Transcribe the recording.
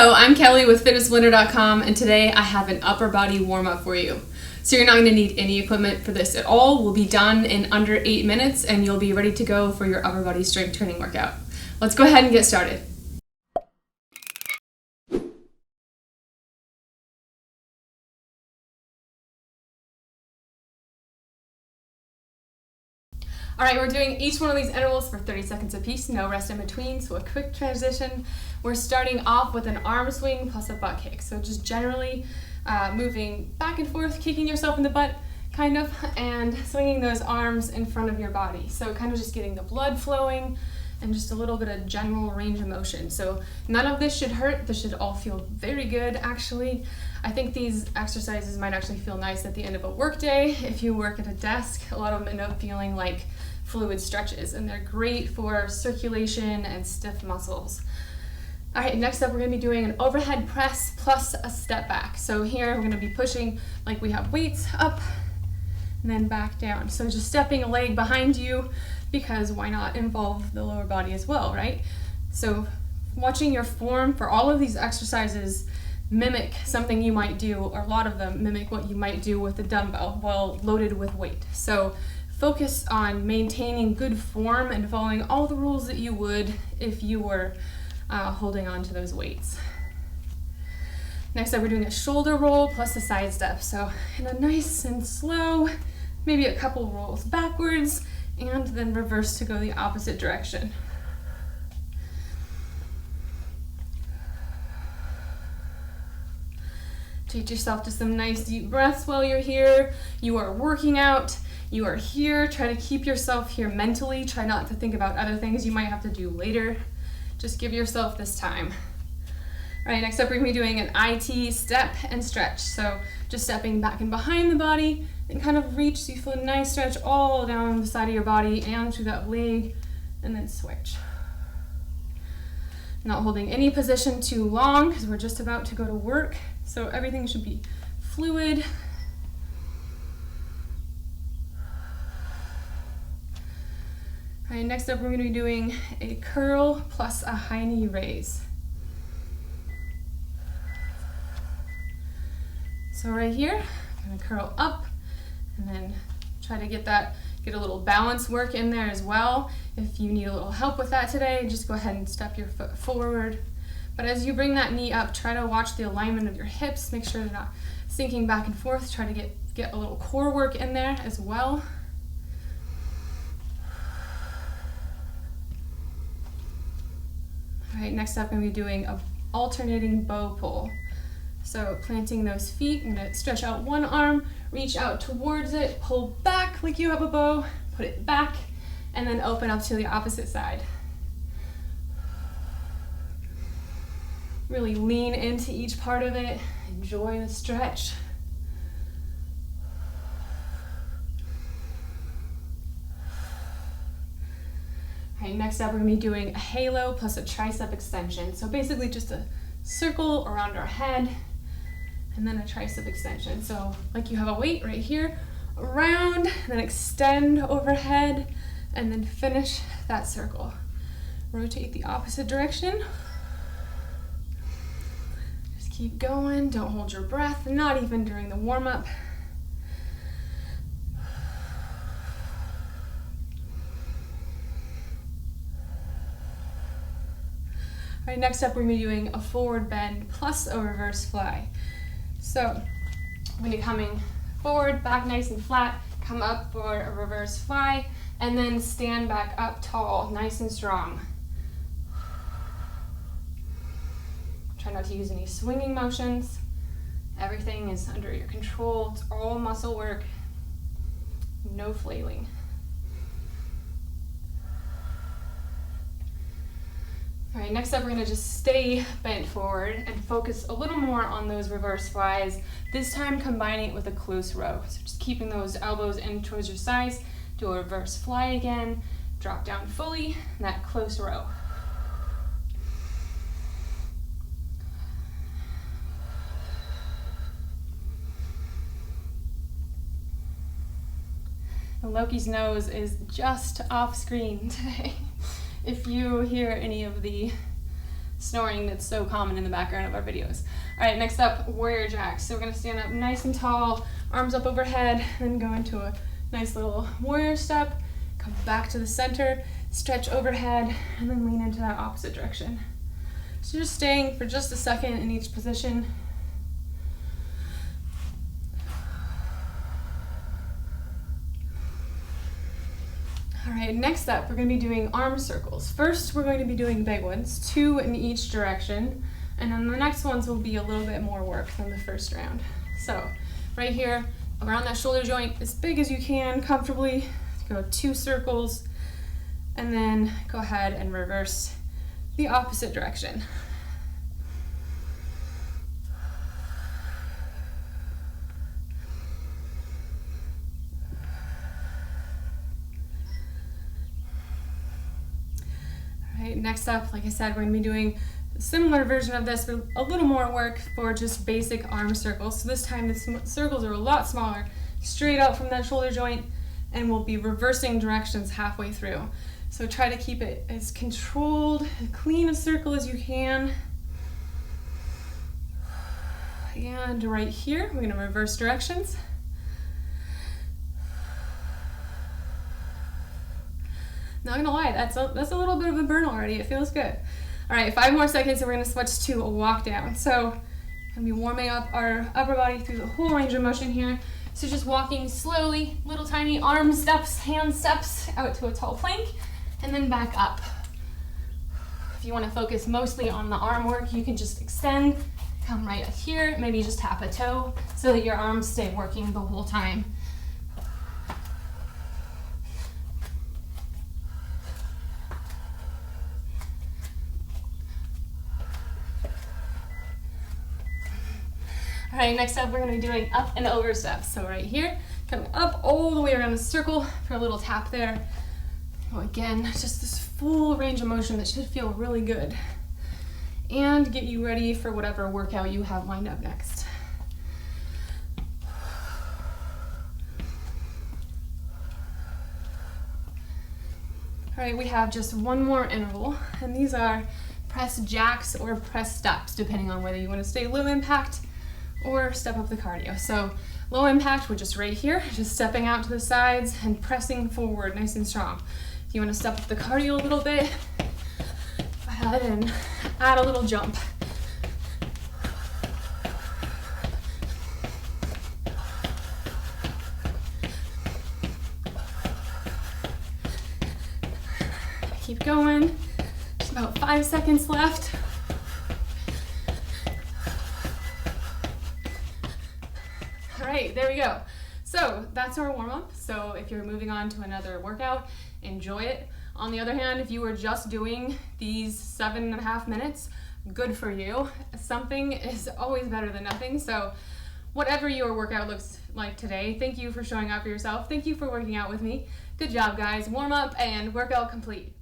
Hello, I'm Kelly with fitnessblender.com, and today I have an upper body warm-up for you. So you're not going to need any equipment for this at all. We'll be done in under 8 minutes and you'll be ready to go for your upper body strength training workout. Let's go ahead and get started. All right, we're doing each one of these intervals for 30 seconds a piece, no rest in between, so a quick transition. We're starting off with an arm swing plus a butt kick. So just generally moving back and forth, kicking yourself in the butt, kind of, and swinging those arms in front of your body. So kind of just getting the blood flowing and just a little bit of general range of motion. So none of this should hurt. This should all feel very good, actually. I think these exercises might actually feel nice at the end of a work day. If you work at a desk, a lot of them end up feeling like fluid stretches, and they're great for circulation and stiff muscles. All right, next up we're going to be doing an overhead press plus a step back. So here we're going to be pushing like we have weights up and then back down. So just stepping a leg behind you, because why not involve the lower body as well, right? So watching your form for all of these exercises mimic something you might do, or a lot of them mimic what you might do with a dumbbell while loaded with weight. So focus on maintaining good form and following all the rules that you would if you were holding on to those weights. Next up, we're doing a shoulder roll plus a side step. So in a nice and slow, maybe a couple rolls backwards, and then reverse to go the opposite direction. Treat yourself to some nice deep breaths while you're here. You are working out. You are here. Try to keep yourself here mentally. Try not to think about other things you might have to do later. Just give yourself this time. All right, next up we're going to be doing an IT step and stretch. So just stepping back and behind the body and kind of reach so you feel a nice stretch all down the side of your body and through that leg, and then switch. Not holding any position too long because we're just about to go to work. So everything should be fluid. All right, next up we're going to be doing a curl plus a high knee raise. So right here, I'm going to curl up and then try to get a little balance work in there as well. If you need a little help with that today, just go ahead and step your foot forward. But as you bring that knee up, try to watch the alignment of your hips. Make sure they're not sinking back and forth. Try to get a little core work in there as well. All right, next up I'm going to be doing an alternating bow pull. So planting those feet, I'm going to stretch out one arm, reach out towards it, pull back like you have a bow, put it back, and then open up to the opposite side. Really lean into each part of it, enjoy the stretch. All right, next up we're going to be doing a halo plus a tricep extension. So basically just a circle around our head and then a tricep extension. So like you have a weight right here, around, then extend overhead, and then finish that circle. Rotate the opposite direction. Just keep going, don't hold your breath, not even during the warm-up. All right, next up we're going to be doing a forward bend plus a reverse fly. So I'm going to be coming forward, back nice and flat, come up for a reverse fly, and then stand back up tall, nice and strong. Try not to use any swinging motions. Everything is under your control. It's all muscle work, no flailing. All right, next up we're going to just stay bent forward and focus a little more on those reverse flies, this time combining it with a close row. So just keeping those elbows in towards your sides, do a reverse fly again, drop down fully, and that close row. And Loki's nose is just off screen today. If you hear any of the snoring that's so common in the background of our videos. All right, next up, warrior jacks. So we're gonna stand up nice and tall, arms up overhead, and go into a nice little warrior step. Come back to the center, stretch overhead, and then lean into that opposite direction. So just staying for just a second in each position. All right, next up, we're going to be doing arm circles. First, we're going to be doing big ones, 2 in each direction, and then the next ones will be a little bit more work than the first round. So, right here, around that shoulder joint, as big as you can, comfortably, go 2 circles, and then go ahead and reverse the opposite direction. Next up, like I said, we're going to be doing a similar version of this, but a little more work for just basic arm circles. So this time the circles are a lot smaller, straight out from that shoulder joint, and we'll be reversing directions halfway through. So try to keep it as controlled, clean a circle as you can. And right here, we're going to reverse directions. Not gonna lie, that's a little bit of a burn already. It feels good. All right, 5 more seconds and we're gonna switch to a walk down. So gonna be warming up our upper body through the whole range of motion here. So just walking slowly, little tiny arm steps, hand steps out to a tall plank, and then back up. If you wanna focus mostly on the arm work, you can just extend, come right up here, maybe just tap a toe so that your arms stay working the whole time. All right, next up we're going to be doing up and over steps. So right here, coming up all the way around the circle for a little tap there. Oh, again, just this full range of motion that should feel really good. And get you ready for whatever workout you have lined up next. All right, we have just one more interval, and these are press jacks or press steps, depending on whether you want to stay low impact or step up the cardio. So low impact, we're just right here, just stepping out to the sides and pressing forward nice and strong. If you want to step up the cardio a little bit, go ahead and add a little jump. Keep going, just about 5 seconds left. All right, there we go. So that's our warm-up. So if you're moving on to another workout, enjoy it. On the other hand, if you were just doing these 7.5 minutes, good for you. Something is always better than nothing. So whatever your workout looks like today, thank you for showing up for yourself. Thank you for working out with me. Good job, guys. Warm up and workout complete.